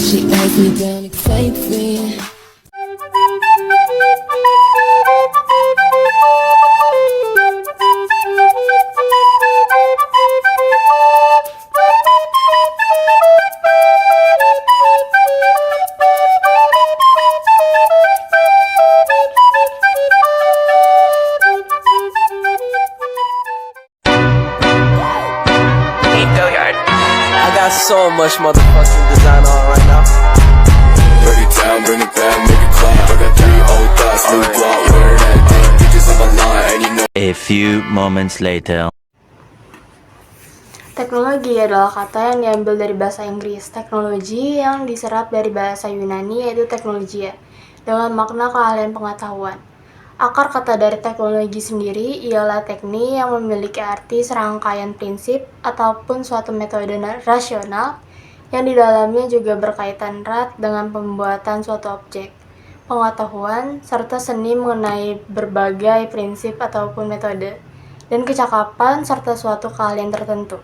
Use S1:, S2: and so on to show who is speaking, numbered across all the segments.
S1: She asked me down, excites me.
S2: I got so much motherfucking design on right now.
S3: Break it down, bring it back, make it clap. I got 3 old thoughts, new guap, wear that thing. Bitches on my line, and you know.
S4: A few moments later.
S5: Teknologi adalah kata yang diambil dari bahasa Inggris. Teknologi yang diserap dari bahasa Yunani yaitu teknologia, dengan makna keahlian pengetahuan. Akar kata dari teknologi sendiri ialah teknik yang memiliki arti serangkaian prinsip ataupun suatu metode rasional yang di dalamnya juga berkaitan erat dengan pembuatan suatu objek, pengetahuan, serta seni mengenai berbagai prinsip ataupun metode, dan kecakapan serta suatu keahlian tertentu.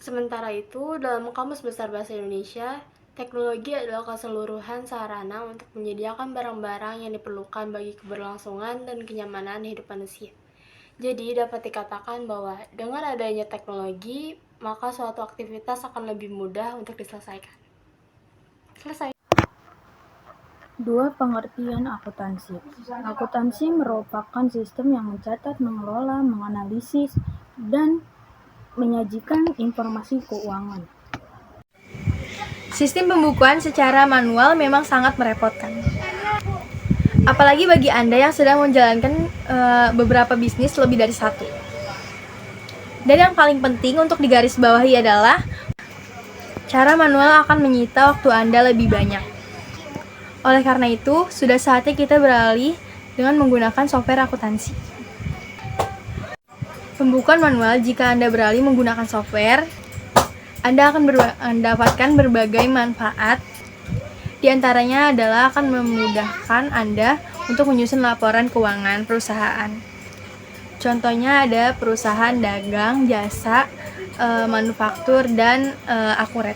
S5: Sementara itu, dalam Kamus Besar Bahasa Indonesia, teknologi adalah keseluruhan sarana untuk menyediakan barang-barang yang diperlukan bagi keberlangsungan dan kenyamanan hidup manusia. Jadi, dapat dikatakan bahwa dengan adanya teknologi, maka suatu aktivitas akan lebih mudah untuk diselesaikan. Selesai.
S6: Dua pengertian akuntansi. Akuntansi merupakan sistem yang mencatat, mengelola, menganalisis, dan menyajikan informasi keuangan.
S7: Sistem pembukuan secara manual memang sangat merepotkan. Apalagi bagi Anda yang sedang menjalankan beberapa bisnis lebih dari satu. Dan yang paling penting untuk digarisbawahi adalah cara manual akan menyita waktu Anda lebih banyak. Oleh karena itu, sudah saatnya kita beralih dengan menggunakan software akuntansi. Pembukuan manual, jika Anda beralih menggunakan software, Anda akan mendapatkan berbagai manfaat. Di antaranya adalah akan memudahkan Anda untuk menyusun laporan keuangan perusahaan. Contohnya ada perusahaan dagang, jasa, manufaktur, dan akurat.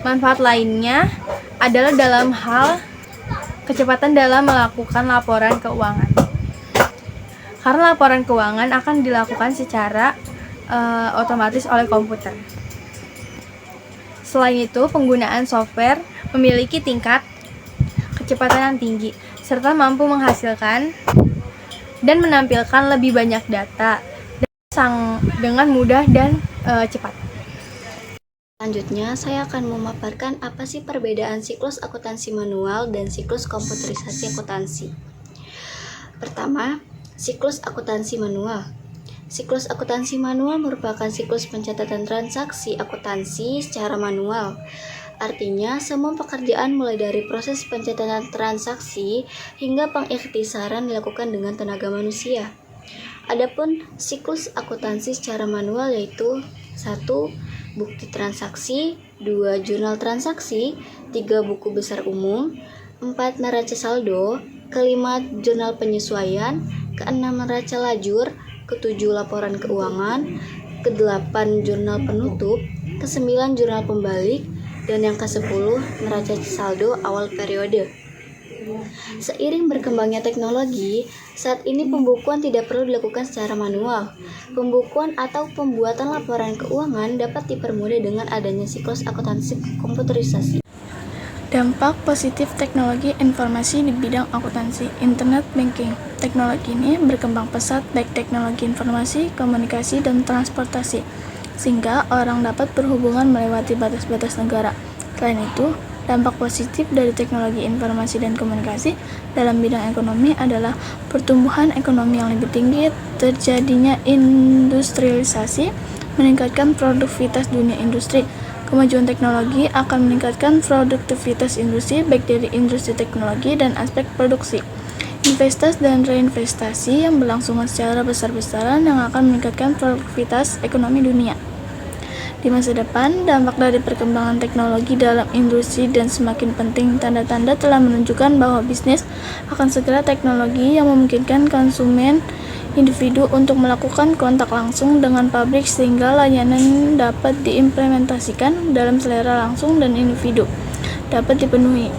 S7: Manfaat lainnya adalah dalam hal kecepatan dalam melakukan laporan keuangan. Karena laporan keuangan akan dilakukan secara otomatis oleh komputer. Selain itu, penggunaan software memiliki tingkat kecepatan yang tinggi, serta mampu menghasilkan dan menampilkan lebih banyak data dengan mudah dan cepat.
S8: Selanjutnya, saya akan memaparkan apa sih perbedaan siklus akuntansi manual dan siklus komputerisasi akuntansi. Pertama, siklus akuntansi manual. Siklus akuntansi manual merupakan siklus pencatatan transaksi akuntansi secara manual. Artinya, semua pekerjaan mulai dari proses pencatatan transaksi hingga pengikhtisaran dilakukan dengan tenaga manusia. Adapun siklus akuntansi secara manual yaitu 1. Bukti transaksi, 2. Jurnal transaksi, 3. Buku besar umum, 4. Neraca saldo, 5. Jurnal penyesuaian, 6. Neraca lajur, 7. Laporan keuangan, 8. Jurnal penutup, 9. Jurnal pembalik, dan yang ke-10 neraca saldo awal periode. Seiring berkembangnya teknologi, saat ini pembukuan tidak perlu dilakukan secara manual. Pembukuan atau pembuatan laporan keuangan dapat dipermudah dengan adanya siklus akuntansi komputerisasi.
S6: Dampak positif teknologi informasi di bidang akuntansi. Internet banking. Teknologi ini berkembang pesat baik teknologi informasi, komunikasi, dan transportasi, sehingga orang dapat berhubungan melewati batas-batas negara. Selain itu, dampak positif dari teknologi informasi dan komunikasi dalam bidang ekonomi adalah pertumbuhan ekonomi yang lebih tinggi, terjadinya industrialisasi, meningkatkan produktivitas dunia industri. Kemajuan teknologi akan meningkatkan produktivitas industri baik dari industri teknologi dan aspek produksi. Investasi dan reinvestasi yang berlangsungan secara besar-besaran yang akan meningkatkan produktivitas ekonomi dunia. Di masa depan, dampak dari perkembangan teknologi dalam industri dan semakin penting tanda-tanda telah menunjukkan bahwa bisnis akan segera teknologi yang memungkinkan konsumen individu untuk melakukan kontak langsung dengan pabrik sehingga layanan dapat diimplementasikan dalam selera langsung dan individu dapat dipenuhi.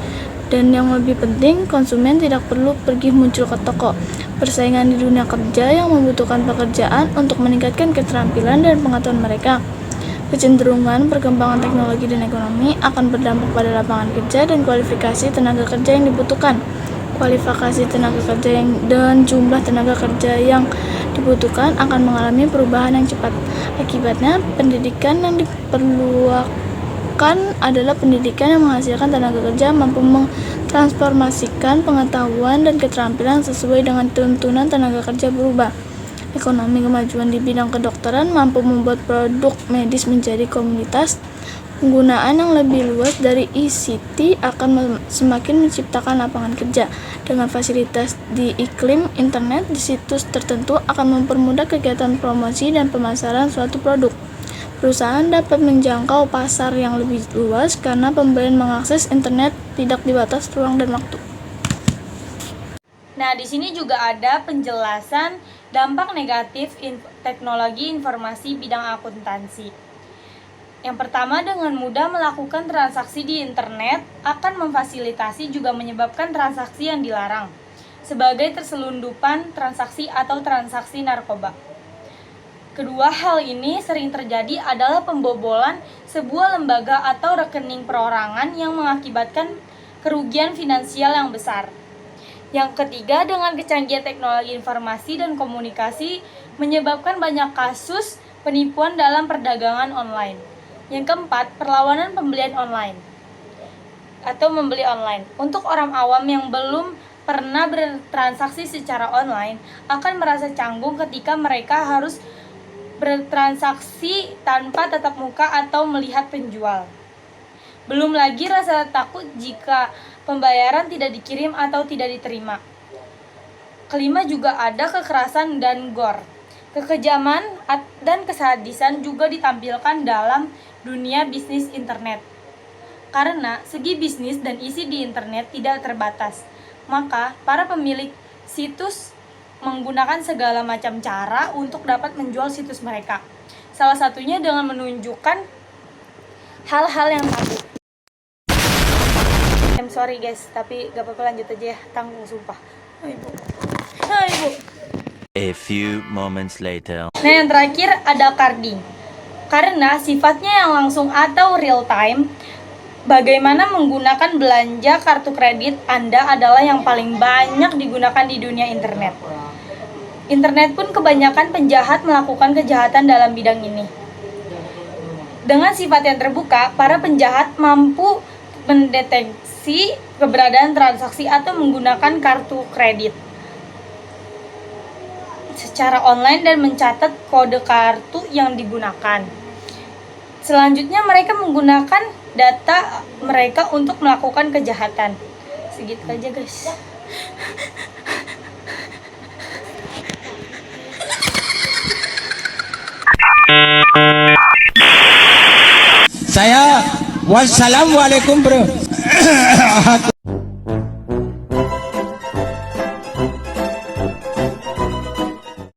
S6: Dan yang lebih penting, konsumen tidak perlu pergi muncul ke toko. Persaingan di dunia kerja yang membutuhkan pekerjaan untuk meningkatkan keterampilan dan pengetahuan mereka. Kecenderungan perkembangan teknologi dan ekonomi akan berdampak pada lapangan kerja dan kualifikasi tenaga kerja yang dibutuhkan. Kualifikasi tenaga kerja dan jumlah tenaga kerja yang dibutuhkan akan mengalami perubahan yang cepat. Akibatnya, pendidikan yang diperlukan adalah pendidikan yang menghasilkan tenaga kerja mampu mentransformasikan pengetahuan dan keterampilan sesuai dengan tuntunan tenaga kerja berubah. Ekonomi kemajuan di bidang kedokteran mampu membuat produk medis menjadi komoditas. Penggunaan yang lebih luas dari ICT akan semakin menciptakan lapangan kerja. Dengan fasilitas di iklim internet di situs tertentu akan mempermudah kegiatan promosi dan pemasaran suatu produk. Perusahaan dapat menjangkau pasar yang lebih luas karena pembelian mengakses internet tidak dibatas ruang dan waktu.
S7: Nah, di sini juga ada penjelasan dampak negatif teknologi informasi bidang akuntansi. Yang pertama, dengan mudah melakukan transaksi di internet akan memfasilitasi juga menyebabkan transaksi yang dilarang, sebagai terselundupan transaksi atau transaksi narkoba. Kedua hal ini sering terjadi adalah pembobolan sebuah lembaga atau rekening perorangan yang mengakibatkan kerugian finansial yang besar. Yang ketiga, dengan kecanggihan teknologi informasi dan komunikasi menyebabkan banyak kasus penipuan dalam perdagangan online. Yang keempat, perlawanan pembelian online atau membeli online. Untuk orang awam yang belum pernah bertransaksi secara online akan merasa canggung ketika mereka harus bertransaksi tanpa tatap muka atau melihat penjual. Belum lagi rasa takut jika pembayaran tidak dikirim atau tidak diterima. Kelima, juga ada kekerasan dan gore. Kekejaman dan kesadisan juga ditampilkan dalam dunia bisnis internet. Karena segi bisnis dan isi di internet tidak terbatas, maka para pemilik situs menggunakan segala macam cara untuk dapat menjual situs mereka. Salah satunya dengan menunjukkan hal-hal yang tabu. Sorry guys, tapi gak apa-apa, lanjut aja ya, tanggung sumpah. Ibu.
S4: A few moments later.
S7: Nah, yang terakhir ada carding. Karena sifatnya yang langsung atau real time, bagaimana menggunakan belanja kartu kredit Anda adalah yang paling banyak digunakan di dunia internet. Internet pun kebanyakan penjahat melakukan kejahatan dalam bidang ini. Dengan sifat yang terbuka, para penjahat mampu mendeteksi keberadaan transaksi atau menggunakan kartu kredit secara online dan mencatat kode kartu yang digunakan. Selanjutnya, mereka menggunakan data mereka untuk melakukan kejahatan. Segitu aja guys.
S9: Saya wassalamualaikum bro.